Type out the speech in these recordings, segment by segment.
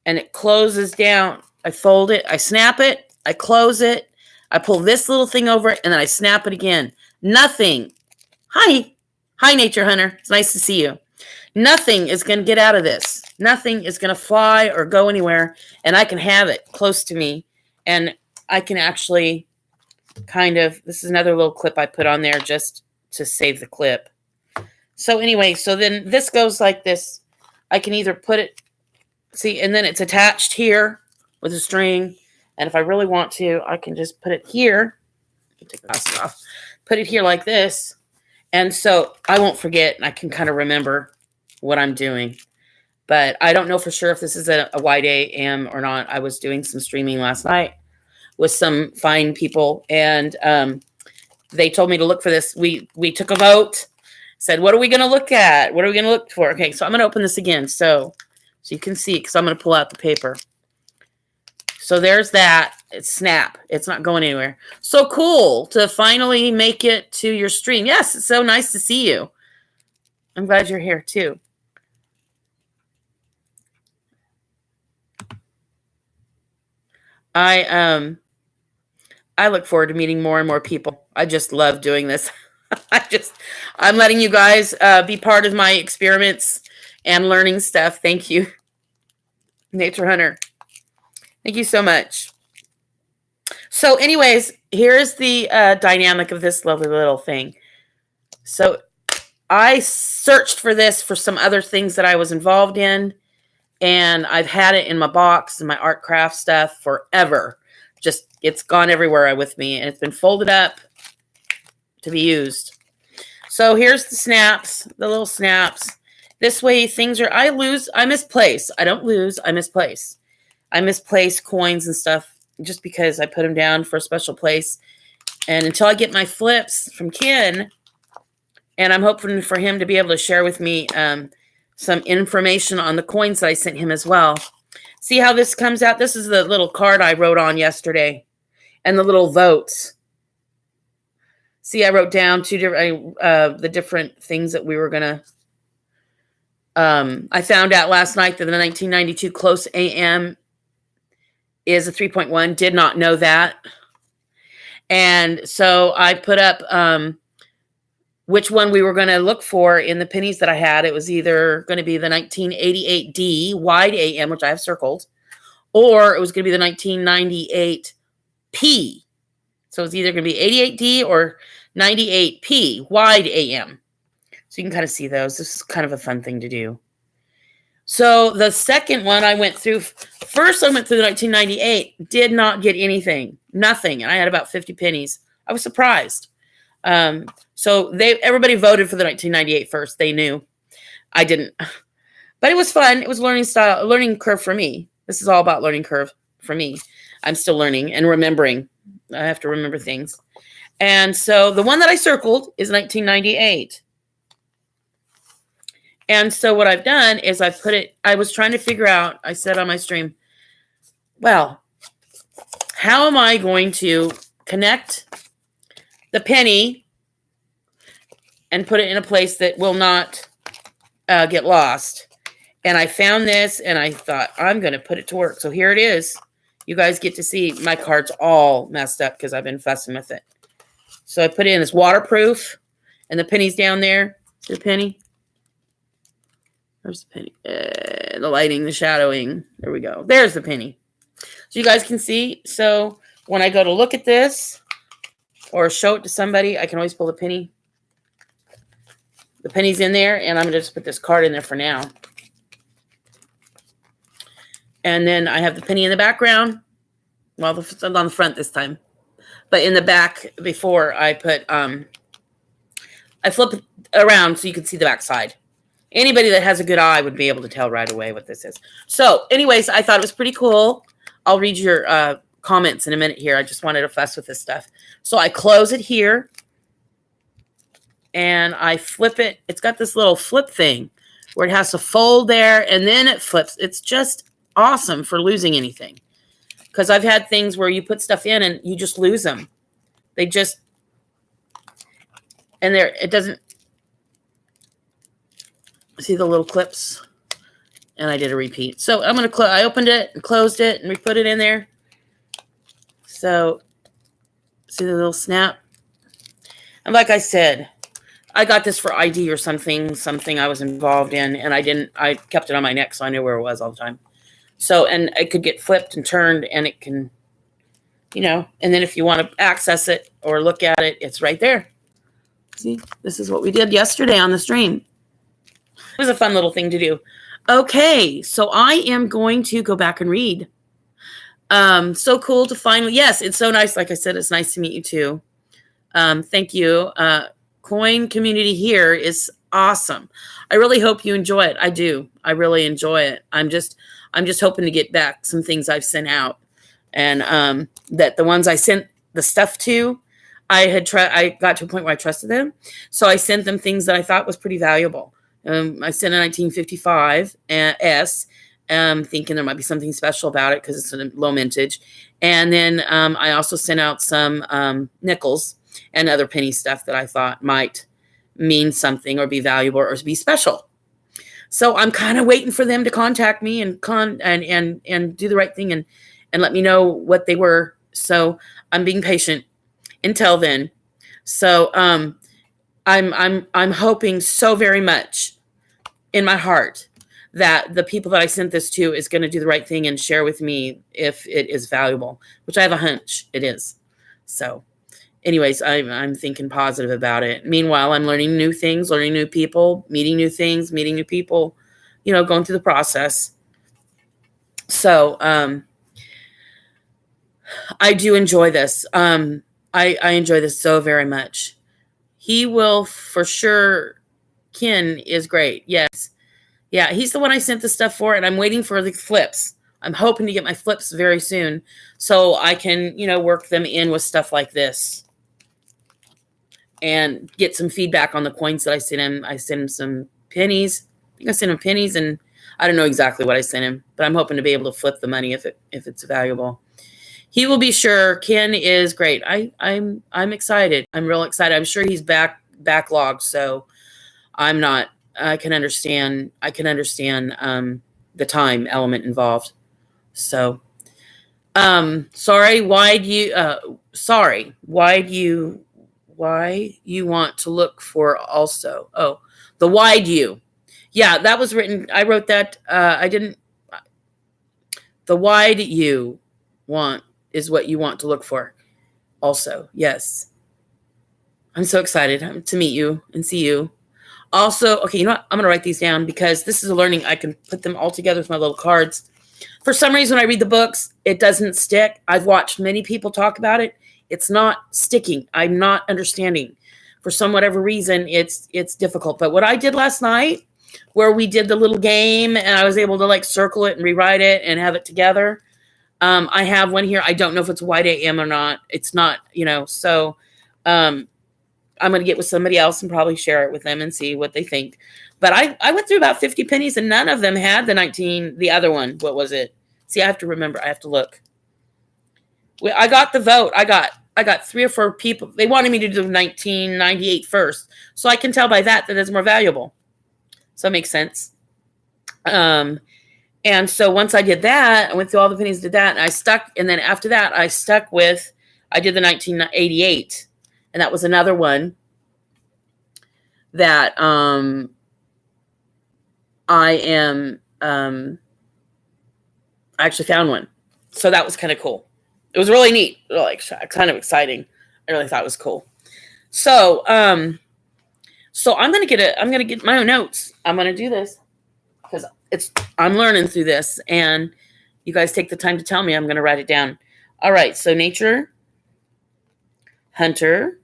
and it closes down. I fold it, I snap it, I close it, I pull this little thing over it, and then I snap it again. Nothing. Hi. Hi, Nature Hunter. It's nice to see you. Nothing is going to get out of this. Nothing is going to fly or go anywhere, and I can have it close to me, and I can actually kind of, this is another little clip I put on there just to save the clip. So anyway, so then this goes like this. I can either put it, see, and then it's attached here with a string, and if I really want to, I can just put it here. Take the mask off. Put it here like this, and so I won't forget, and I can kind of remember what I'm doing. But I don't know for sure if this is a wide AM or not. I was doing some streaming last night with some fine people, and they told me to look for this. We took a vote, said, what are we going to look at? What are we going to look for? Okay, so I'm going to open this again so you can see, because I'm going to pull out the paper. So there's that. It's snap. It's not going anywhere. So cool to finally make it to your stream. Yes, it's so nice to see you. I'm glad you're here too. I look forward to meeting more and more people. I just love doing this. I'm letting you guys be part of my experiments and learning stuff. Thank you, Nature Hunter. Thank you so much. So anyways, here's the dynamic of this lovely little thing. So I searched for this for some other things that I was involved in, and I've had it in my box and my art craft stuff forever. Just, it's gone everywhere with me, and it's been folded up to be used. So here's the snaps, the little snaps. This way things are, I misplace. I don't lose, I misplace. I misplace coins and stuff just because I put them down for a special place. And until I get my flips from Ken, and I'm hoping for him to be able to share with me some information on the coins that I sent him as well. See how this comes out? This is the little card I wrote on yesterday, and the little votes. See, I wrote down the different things that we were going to. I found out last night that the 1992 Close AM is a 3.1. Did not know that. And so I put up which one we were going to look for in the pennies that I had. It was either going to be the 1988D wide AM, which I have circled, or it was going to be the 1998P. So it's either going to be 88D or 98P wide AM. So you can kind of see those. This is kind of a fun thing to do. So the second one I went through, first I went through the 1998, did not get anything, nothing. And I had about 50 pennies. I was surprised. So everybody voted for the 1998 first. They knew. I didn't. But it was fun. It was learning curve for me. This is all about learning curve for me. I'm still learning and remembering. I have to remember things. And so the one that I circled is 1998. And so what I've done is I was trying to figure out, I said on my stream, well, how am I going to connect the penny and put it in a place that will not get lost? And I found this, and I thought, I'm going to put it to work. So here it is. You guys get to see my card's all messed up because I've been fussing with it. So I put it in, it's waterproof, and the penny's down there. See the penny? There's the penny. The lighting, the shadowing. There we go. There's the penny. So you guys can see. So when I go to look at this or show it to somebody, I can always pull the penny. The penny's in there, and I'm going to just put this card in there for now. And then I have the penny in the background. Well, it's on the front this time. But in the back, before I put, I flip it around so you can see the back side. Anybody that has a good eye would be able to tell right away what this is. So anyways, I thought it was pretty cool. I'll read your comments in a minute here. I just wanted to fuss with this stuff. So I close it here. And I flip it. It's got this little flip thing where it has to fold there, and then it flips. It's just awesome for losing anything. Because I've had things where you put stuff in and you just lose them. They just, and there, it doesn't, see the little clips? and I did a repeat. So I'm going to I opened it and closed it, and we put it in there. So see the little snap? And like I said, I got this for ID or something I was involved in, and I kept it on my neck so I knew where it was all the time. So, and it could get flipped and turned, and it can, and then if you want to access it or look at it, it's right there. See, this is what we did yesterday on the stream. It was a fun little thing to do. Okay, so I am going to go back and read. So cool to finally, yes, it's so nice. Like I said, it's nice to meet you too. Thank you. Coin community here is awesome. I really hope you enjoy it. I do. I really enjoy it. I'm just hoping to get back some things I've sent out, and that the ones I sent the stuff to, I got to a point where I trusted them, so I sent them things that I thought was pretty valuable. I sent a 1955 S, thinking there might be something special about it because it's a low mintage, and then I also sent out some nickels and other penny stuff that I thought might mean something or be valuable or be special. So I'm kind of waiting for them to contact me and do the right thing and let me know what they were. So I'm being patient until then. So I'm hoping so very much in my heart that the people that I sent this to is going to do the right thing and share with me if it is valuable, which I have a hunch it is. So anyways, I'm thinking positive about it. Meanwhile, I'm learning new things, learning new people, meeting new things, meeting new people, going through the process. So I do enjoy this. I enjoy this so very much. He will for sure. Ken is great. Yes. Yeah, he's the one I sent the stuff for, and I'm waiting for the flips. I'm hoping to get my flips very soon so I can, work them in with stuff like this and get some feedback on the coins that I sent him. I sent him some pennies. I think I sent him pennies, and I don't know exactly what I sent him, but I'm hoping to be able to flip the money if it's valuable. He will be sure. Ken is great. I'm excited. I'm real excited. I'm sure he's backlogged, so I'm not. I can understand the time element involved. So, why you want to look for also? Oh, the wide you. Yeah, that was written. I wrote that. The wide you want is what you want to look for. Also, yes. I'm so excited to meet you and see you. Also, okay, you know what? I'm going to write these down because this is a learning. I can put them all together with my little cards. For some reason, when I read the books, it doesn't stick. I've watched many people talk about it. It's not sticking. I'm not understanding. For some whatever reason, it's difficult. But what I did last night, where we did the little game, and I was able to circle it and rewrite it and have it together. I have one here. I don't know if it's White AM or not. It's not, so I'm going to get with somebody else and probably share it with them and see what they think. But I went through about 50 pennies and none of them had the other one. What was it? See, I have to remember. I have to look. I got the vote. I got 3 or 4 people. They wanted me to do 1998 first. So I can tell by that it's more valuable. So it makes sense. And so once I did that, I went through all the pennies, did that, and I stuck. And then after that, I did the 1988. And that was another one that I actually found one. So that was kind of cool. It was really neat, kind of exciting. I really thought it was cool. So I'm gonna get my own notes. I'm gonna do this because I'm learning through this, and you guys take the time to tell me. I'm gonna write it down. All right. So nature, hunter.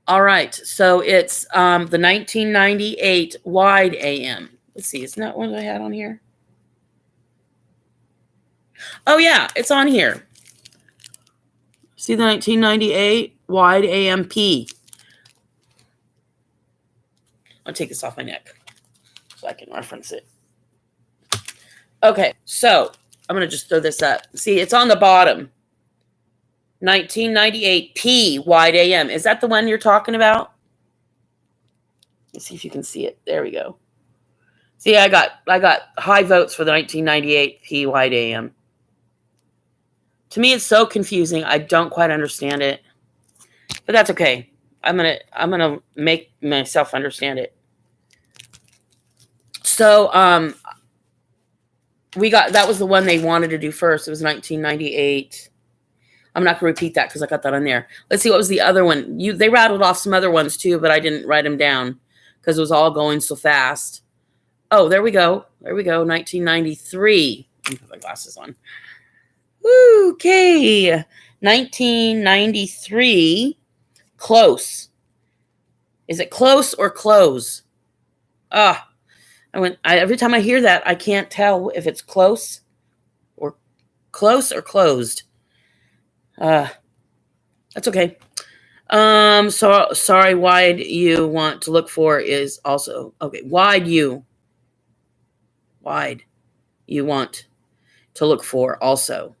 All right, so it's the 1998 wide AM. Let's see, isn't that what I had on here? Oh yeah, it's on here. See the 1998 wide AMP. I'll take this off my neck so I can reference it. Okay, so I'm going to just throw this up. See, it's on the bottom. 1998 P wide AM. Is that the one you're talking about? Let's see if you can see it. There we go. See, I got high votes for the 1998 P Wide AM. To me, it's so confusing. I don't quite understand it, but that's okay. I'm gonna make myself understand it. So, that was the one they wanted to do first. It was 1998. I'm not gonna repeat that because I got that on there. Let's see, what was the other one? They rattled off some other ones too, but I didn't write them down because it was all going so fast. Oh, there we go. 1993. Let me put my glasses on. Okay. 1993. Close. Is it close or close? Every time I hear that, I can't tell if it's close or closed. That's okay. So sorry, wide you want to look for is also okay. Wide you want to look for also.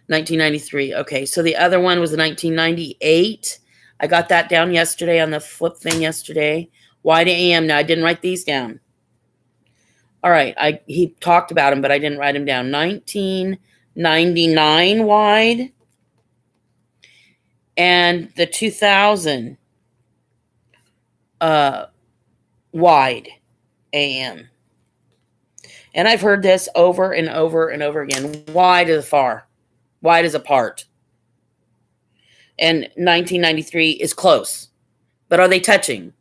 1993. Okay, so the other one was 1998. I got that down yesterday on the flip thing yesterday. Wide AM. Now I didn't write these down. All right, he talked about him, but I didn't write him down. 1999 wide. And the 2000 wide AM. And I've heard this over and over and over again. Wide is far. Wide is apart. And 1993 is close. But are they touching?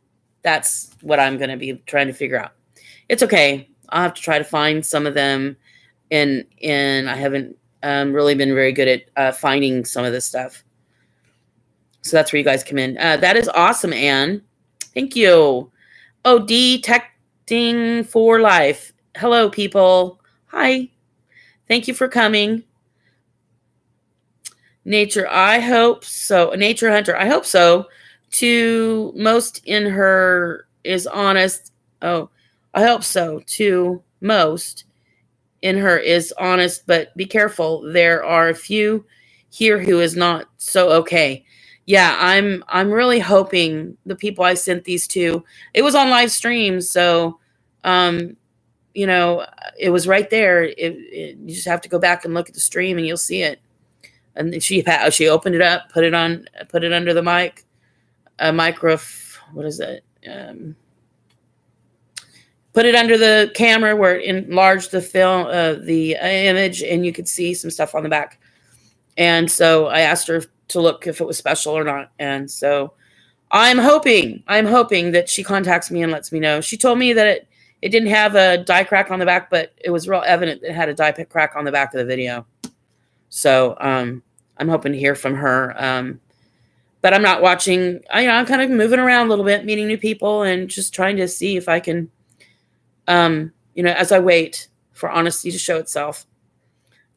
That's what I'm going to be trying to figure out. It's okay. I'll have to try to find some of them. And I haven't really been very good at finding some of this stuff. So that's where you guys come in. That is awesome, Anne. Thank you. Oh, Detecting for Life. Hello, people. Hi. Thank you for coming. Nature, I hope so. Nature Hunter, I hope so. To most in her is honest. Oh, I hope so. To most in her is honest, but be careful. There are a few here who is not so okay. Yeah, I'm really hoping the people I sent these to, it was on live stream, so it was right there. You just have to go back and look at the stream and you'll see it. And she opened it up, put it under the mic, what is it? Put it under the camera where it enlarged the film, the image, and you could see some stuff on the back. And so I asked her to look if it was special or not. And so I'm hoping that she contacts me and lets me know. She told me that it didn't have a die crack on the back, but it was real evident it had a die crack on the back of the video. So I'm hoping to hear from her. But I'm not watching. I'm kind of moving around a little bit, meeting new people, and just trying to see if I can, as I wait for honesty to show itself.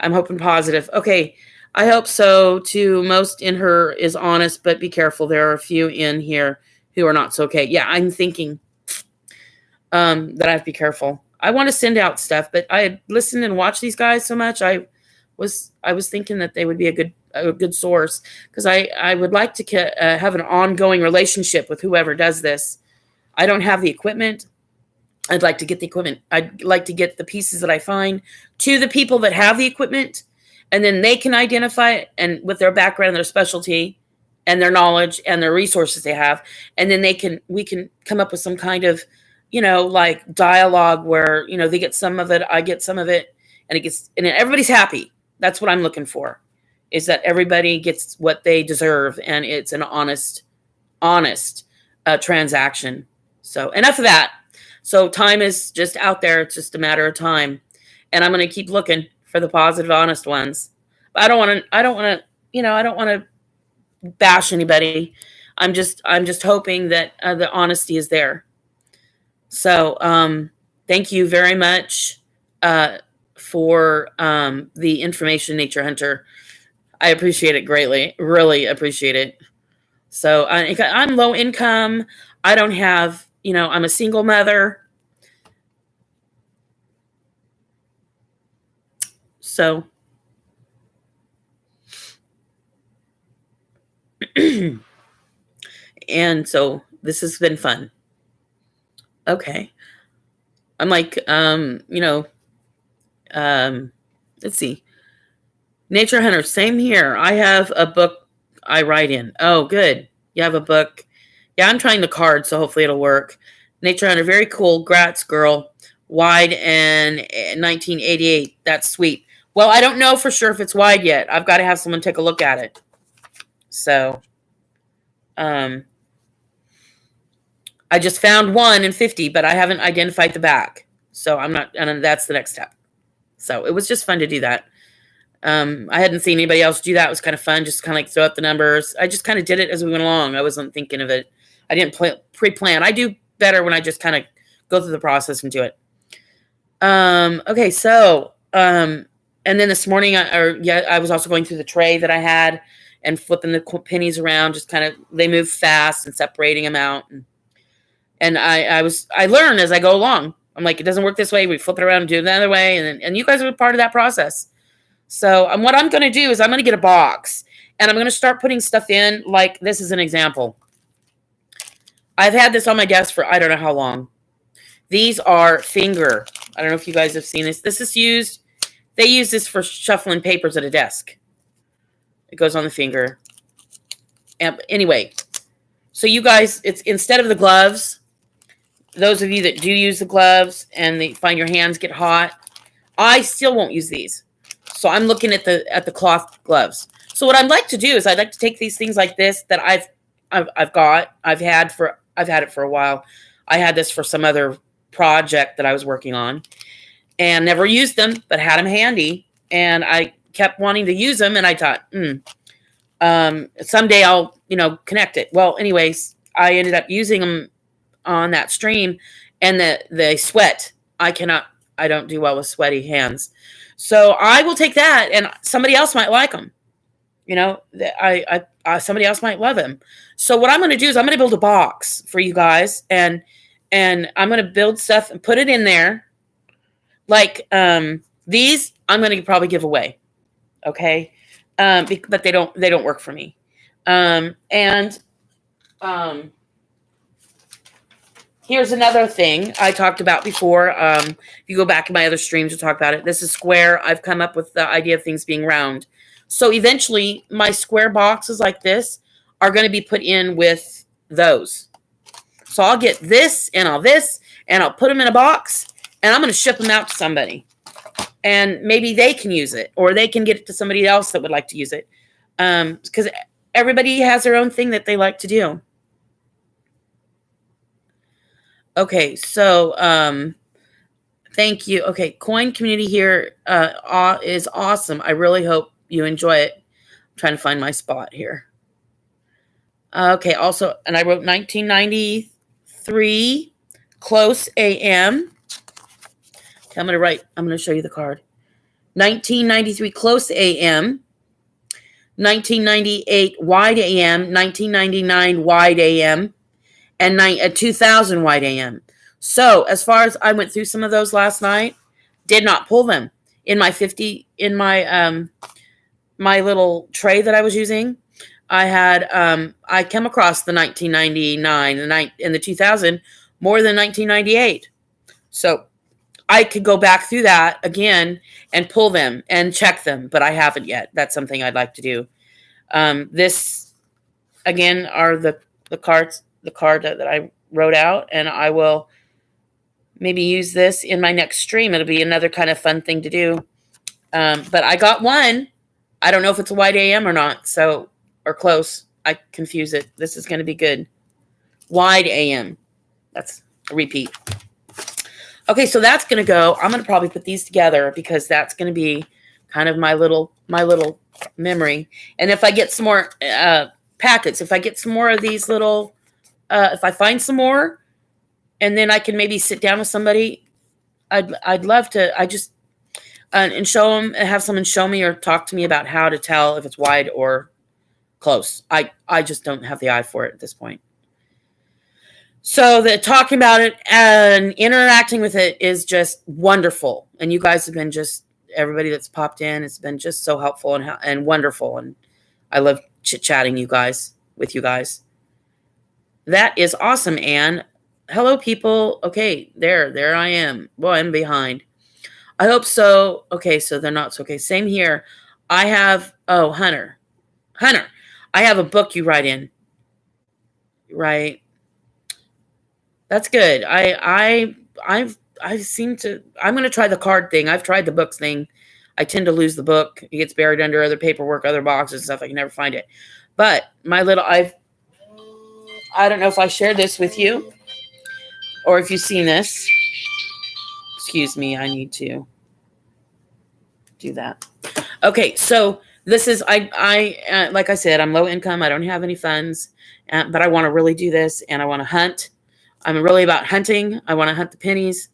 I'm hoping positive. Okay. I hope so. To most in her is honest, but be careful. There are a few in here who are not so okay. Yeah, I'm thinking that I have to be careful. I want to send out stuff, but I had listened and watched these guys so much. I was thinking that they would be a good source, because I would like to have an ongoing relationship with whoever does this. I don't have the equipment. I'd like to get the equipment. I'd like to get the pieces that I find to the people that have the equipment, and then they can identify it, and with their background, their specialty, and their knowledge and their resources they have, and then we can come up with some kind of, like dialogue where, they get some of it, I get some of it, and everybody's happy. That's what I'm looking for, is that everybody gets what they deserve, and it's an honest transaction. So enough of that. So time is just out there. It's just a matter of time, and I'm going to keep looking for the positive, honest ones. But I don't want to bash anybody. I'm just hoping that the honesty is there. So thank you very much for the information, Nature Hunter. I appreciate it greatly. Really appreciate it. So I'm low income. I don't have, I'm a single mother. So and so this has been fun. Okay. I'm like, let's see. Nature Hunter, same here. I have a book I write in. Oh, good. You have a book. Yeah, I'm trying the card, so hopefully it'll work. Nature Hunter, very cool. Gratz girl. Wide and 1988. That's sweet. Well, I don't know for sure if it's wide yet. I've got to have someone take a look at it. So, I just found one in 50, but I haven't identified the back. So I'm not, and that's the next step. So it was just fun to do that. I hadn't seen anybody else do that. It was kind of fun, just kind of like throw out the numbers. I just kind of did it as we went along. I wasn't thinking of it. I didn't pre-plan. I do better when I just kind of go through the process and do it. Okay, so, and then this morning, I was also going through the tray that I had and flipping the pennies around, just kind of, they move fast and separating them out. And I learn as I go along. I'm like, it doesn't work this way. We flip it around and do it the other way. And you guys are part of that process. So what I'm going to do is I'm going to get a box and I'm going to start putting stuff in. Like this is an example. I've had this on my desk for I don't know how long. These are finger. I don't know if you guys have seen this. This is used. They use this for shuffling papers at a desk. It goes on the finger. And anyway, so you guys, it's instead of the gloves, those of you that do use the gloves and they find your hands get hot, I still won't use these. So I'm looking at the cloth gloves. So what I'd like to do is I'd like to take these things like this that I've had it for a while. I had this for some other project that I was working on and never used them, but had them handy. And I kept wanting to use them. And I thought, someday I'll, connect it. Well, anyways, I ended up using them on that stream and the sweat. I don't do well with sweaty hands. So I will take that and somebody else might like them. Somebody else might love them. So what I'm going to do is I'm going to build a box for you guys and I'm going to build stuff and put it in there. Like, these I'm going to probably give away. Okay. But they don't work for me. Here's another thing I talked about before. If you go back in my other streams, we'll talk about it. This is square. I've come up with the idea of things being round. So eventually, my square boxes like this are going to be put in with those. So I'll get this, and I'll put them in a box, and I'm going to ship them out to somebody. And maybe they can use it, or they can get it to somebody else that would like to use it. Because everybody has their own thing that they like to do. Okay, so thank you. Okay, coin community here is awesome. I really hope you enjoy it. I'm trying to find my spot here. Okay, also, and I wrote 1993 close AM. Okay, I'm going to show you the card. 1993 close AM. 1998 wide AM. 1999 wide AM. And 2000 wide AM. So as far as I went through some of those last night, did not pull them in my 50 in my my little tray that I was using. I had I came across the 1999 and the 2000 more than 1998. So I could go back through that again and pull them and check them, but I haven't yet. That's something I'd like to do. This again are the cards. The card that I wrote out, and I will maybe use this in my next stream. It'll be another kind of fun thing to do. But I got one. I don't know if it's a wide AM or not, or close. I confuse it. This is going to be good. Wide AM. That's a repeat. Okay, so that's going to go. I'm going to probably put these together because that's going to be kind of my little memory. And if I get some more packets, if I get some more of these little if I find some more and then I can maybe sit down with somebody, I'd love to, and show them, have someone show me or talk to me about how to tell if it's wide or close. I just don't have the eye for it at this point. So the talking about it and interacting with it is just wonderful. And you guys have been everybody that's popped in, it's been just so helpful and wonderful. And I love chit-chatting with you guys. That is awesome, Anne. hello, people. Okay, there I am. Well, I'm behind. I hope so. Okay, so they're not so okay. Same here. I have, oh, Hunter, I have a book you write in. Right. That's good. I seem to, I'm going to try the card thing. I've tried the books thing. I tend to lose the book. It gets buried under other paperwork, other boxes and stuff. I can never find it. But I don't know if I shared this with you or if you've seen this. Excuse me. I need to do that. Okay. So this is, like I said, I'm low income. I don't have any funds, but I want to really do this and I want to hunt. I'm really about hunting. I want to hunt the pennies.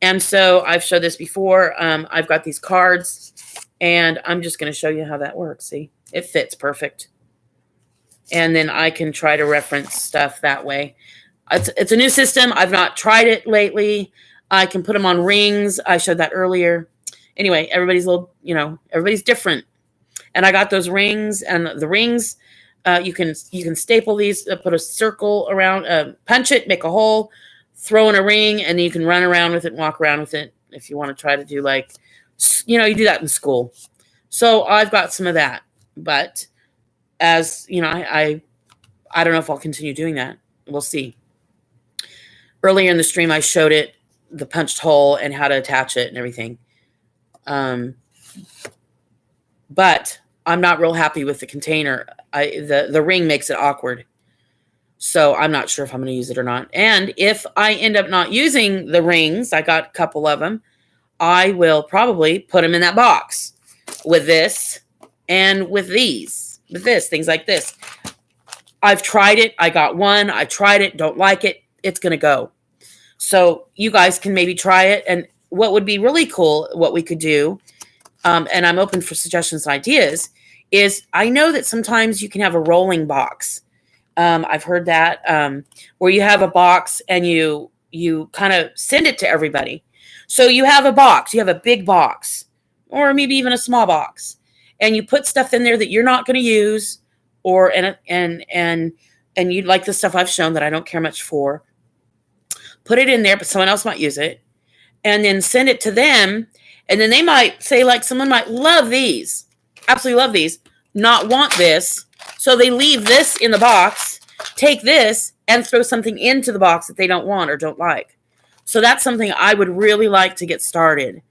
And so I've showed this before. I've got these cards and I'm just going to show you how that works. See, it fits perfect. And then I can try to reference stuff that way. It's a new system. I've not tried it lately. I can put them on rings. I showed that earlier. Anyway, everybody's different. And I got those rings, and the rings, you can staple these, put a circle around, punch it, make a hole, throw in a ring, and you can run around with it and walk around with it if you want to try to do you do that in school. So I've got some of that, but as you know, I don't know if I'll continue doing that. We'll see. Earlier in the stream, I showed it, the punched hole and how to attach it and everything. But I'm not real happy with the container. The ring makes it awkward. So I'm not sure if I'm going to use it or not. And if I end up not using the rings, I got a couple of them, I will probably put them in that box with this and with these, with this, things like this. I've tried it. I got one. I tried it. Don't like it. It's going to go. So you guys can maybe try it. And what would be really cool, what we could do, and I'm open for suggestions and ideas, is I know that sometimes you can have a rolling box. I've heard that, where you have a box and you kind of send it to everybody. So you have a box, you have a big box, or maybe even a small box, and you put stuff in there that you're not going to use, or and you like the stuff I've shown that I don't care much for. Put it in there, but someone else might use it, and then send it to them. And then they might say, like, someone might love these, absolutely love these, not want this. So they leave this in the box, take this, and throw something into the box that they don't want or don't like. So that's something I would really like to get started,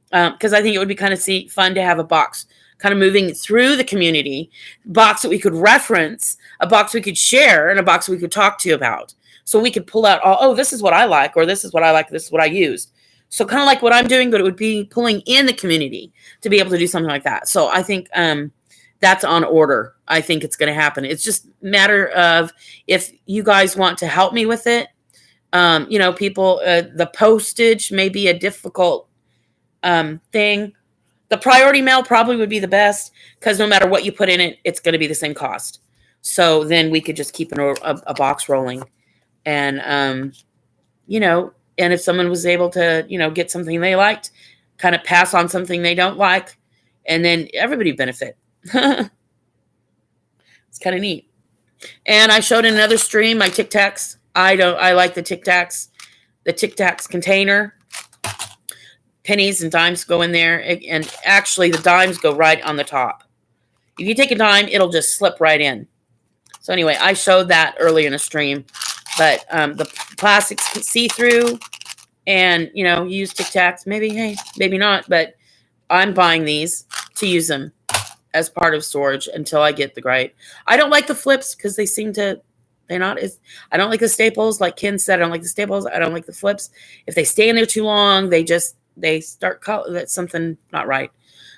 because I think it would be kind of fun to have a box kind of moving through the community, box that we could reference, a box we could share, and a box we could talk to you about. So we could pull out, oh, this is what I like, or this is what I like, this is what I used. So kind of like what I'm doing, but it would be pulling in the community to be able to do something like that. So I think that's on order. I think it's going to happen. It's just a matter of if you guys want to help me with it. People, the postage may be a difficult thing. The priority mail probably would be the best, because no matter what you put in it, it's going to be the same cost. So then we could just keep a box rolling. And, and if someone was able to, get something they liked, kind of pass on something they don't like, and then everybody benefit. It's kind of neat. And I showed in another stream my Tic Tacs. I like the Tic Tacs. The Tic Tacs container. Pennies and dimes go in there. And actually, the dimes go right on the top. If you take a dime, it'll just slip right in. So anyway, I showed that early in a stream. But the plastic's see-through, and, use Tic Tacs. Maybe not. But I'm buying these to use them as part of storage until I get the right. I don't like the flips because they seem to, I don't like the staples. Like Ken said, I don't like the staples. I don't like the flips. If they stay in there too long, they start, that's something not right.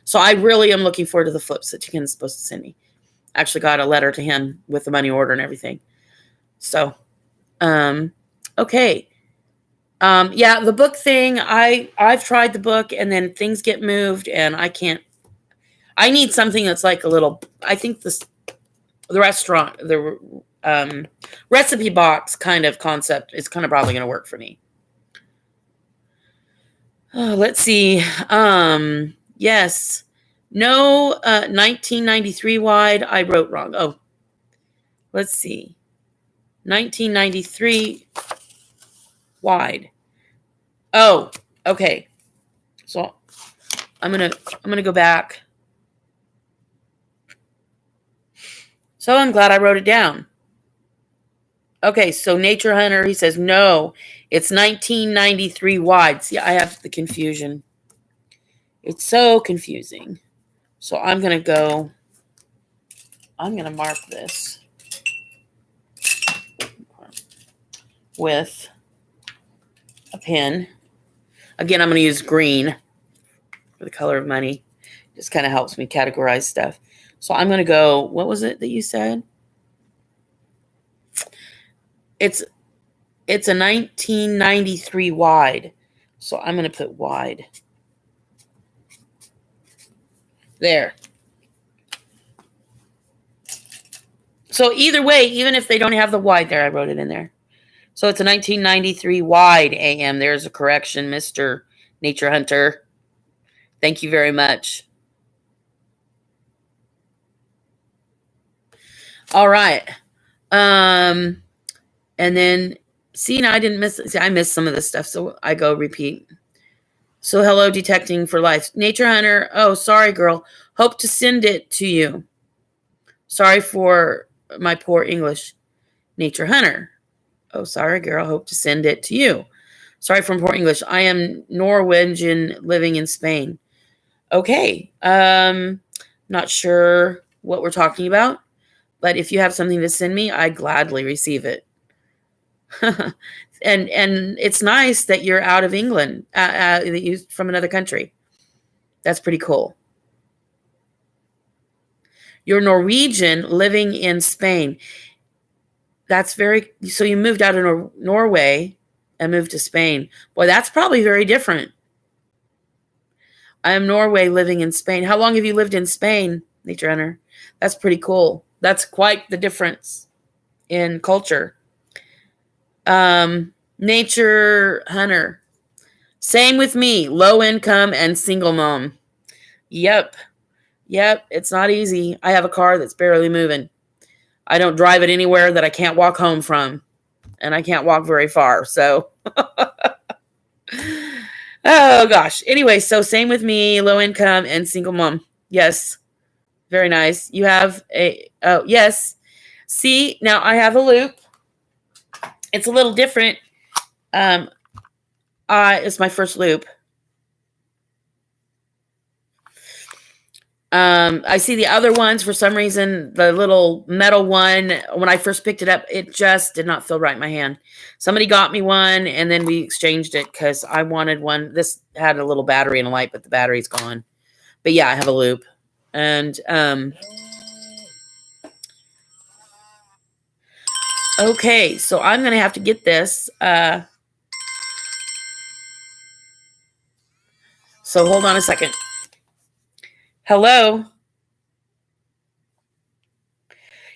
So I really am looking forward to the flips that Ken's supposed to send me. I actually got a letter to him with the money order and everything. So, okay. Yeah, the book thing, I've tried the book, and then things get moved and I need something that's like a little, I think the restaurant, the recipe box kind of concept is kind of probably going to work for me. Let's see. Yes. No, 1993 wide. I wrote wrong. Oh, let's see. 1993. Wide. Oh, okay. So I'm gonna go back. So I'm glad I wrote it down. Okay, so Nature Hunter, he says, no, it's 1993 wide. See, I have the confusion. It's so confusing. So I'm going to mark this with a pen. Again, I'm going to use green for the color of money. Just kind of helps me categorize stuff. So I'm going to go, what was it that you said? It's a 1993 wide. So I'm going to put wide. There. So either way, even if they don't have the wide there, I wrote it in there. So it's a 1993 wide AM. There's a correction, Mr. Nature Hunter. Thank you very much. All right. And then, see, now I didn't miss, see, I missed some of this stuff, so I go repeat. So hello, Detecting for Life. Nature Hunter, oh, sorry, girl. Hope to send it to you. Sorry for my poor English. Nature Hunter. Oh, sorry, girl. Hope to send it to you. Sorry for poor English. I am Norwegian living in Spain. Okay. Not sure what we're talking about, but if you have something to send me, I gladly receive it. and it's nice that you're out of England, that you from another country. That's pretty cool. You're Norwegian living in Spain. That's very, so you moved out of Norway and moved to Spain. Boy, that's probably very different. I am Norway living in Spain. How long have you lived in Spain, Nature Hunter? That's pretty cool. That's quite the difference in culture. Nature Hunter. Same with me. Low income and single mom. Yep. It's not easy. I have a car that's barely moving. I don't drive it anywhere that I can't walk home from. And I can't walk very far. So, oh gosh. Anyway, so same with me. Low income and single mom. Yes. Very nice. You have oh, yes. See, now I have a loop. It's a little different. It's my first loop. I see the other ones, for some reason, the little metal one, when I first picked it up, it just did not feel right in my hand. Somebody got me one, and then we exchanged it because I wanted one. This had a little battery and a light, but the battery's gone. But yeah, I have a loop. And okay, so I'm going to have to get this. So hold on a second. Hello?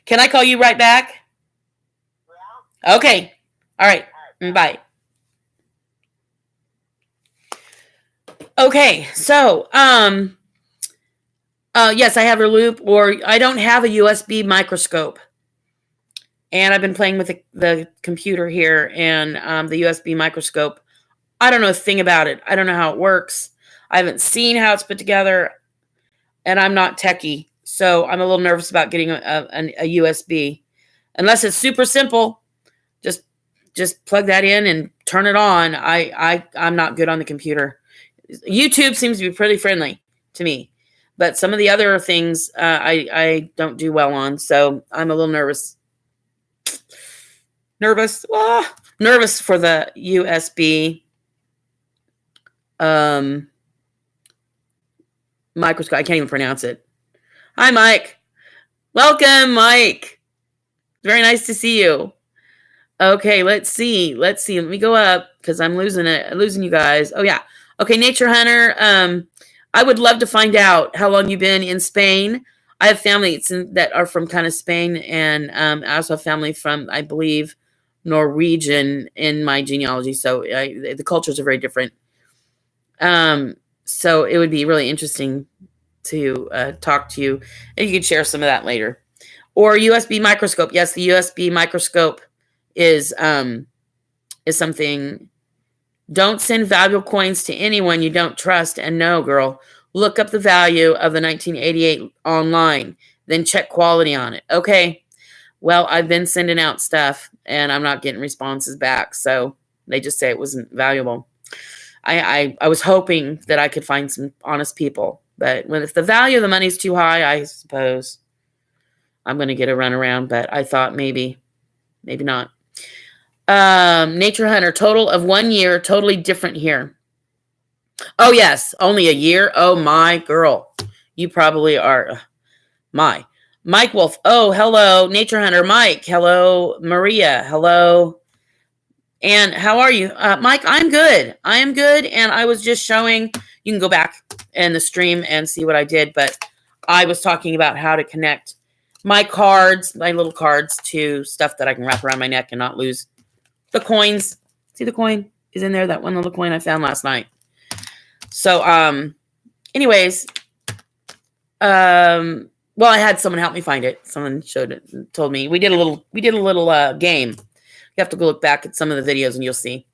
Can I call you right back? Okay. All right. Bye. Okay. So, yes, I have a loop, or I don't have a USB microscope. And I've been playing with the computer here, and the USB microscope. I don't know a thing about it. I don't know how it works. I haven't seen how it's put together, and I'm not techie. So I'm a little nervous about getting a USB. Unless it's super simple, just plug that in and turn it on. I'm not good on the computer. YouTube seems to be pretty friendly to me, but some of the other things I don't do well on. So I'm a little nervous. Nervous for the USB microscope. I can't even pronounce it. Hi, Mike. Welcome, Mike. Very nice to see you. Okay, let's see. Let me go up because I'm losing you guys. Oh yeah. Okay, Nature Hunter. I would love to find out how long you've been in Spain. I have family that are from kind of Spain, and I also have family from, I believe, Norwegian in my genealogy. So the cultures are very different. So it would be really interesting to talk to you, and you could share some of that later. Or USB microscope. Yes, the USB microscope is something Don't send valuable coins to anyone you don't trust. And no, girl, look up the value of the 1988 online, then check quality on it. Okay. Well, I've been sending out stuff and I'm not getting responses back. So they just say it wasn't valuable. I was hoping that I could find some honest people. But if the value of the money is too high, I suppose I'm going to get a runaround. But I thought maybe not. Nature Hunter, total of 1 year, totally different here. Oh, yes, only a year. Oh, my girl. You probably are. My. Mike Wolf. Oh, hello. Nature Hunter. Mike. Hello. Maria. Hello. And how are you? Mike, I'm good. I am good. And I was just showing, you can go back in the stream and see what I did. But I was talking about how to connect my cards, my little cards, to stuff that I can wrap around my neck and not lose. The coins. See the coin is in there? That one little coin I found last night. So, anyways, well, I had someone help me find it. Someone showed it and told me. We did a little game. You have to go look back at some of the videos and you'll see.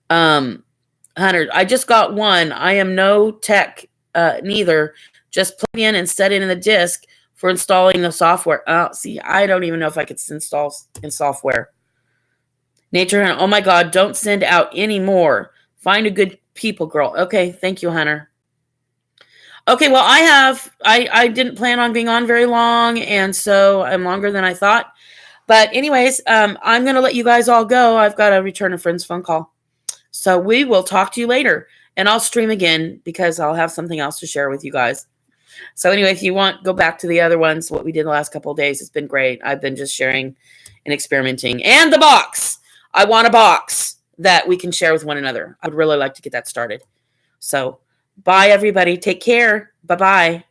Hunter, I just got one. I am no tech, neither. Just plug in and set it in the disk for installing the software. Oh, see, I don't even know if I could install in software. Nature Hunter, oh my God, don't send out any more. Find a good people, girl. Okay, thank you, Hunter. Okay, well, I didn't plan on being on very long, and so I'm longer than I thought. But anyways, I'm going to let you guys all go. I've got to return a friend's phone call. So we will talk to you later, and I'll stream again because I'll have something else to share with you guys. So anyway, if you want, go back to the other ones, what we did the last couple of days. It's been great. I've been just sharing and experimenting. And the box. I want a box that we can share with one another. I would really like to get that started. So bye, everybody. Take care. Bye-bye.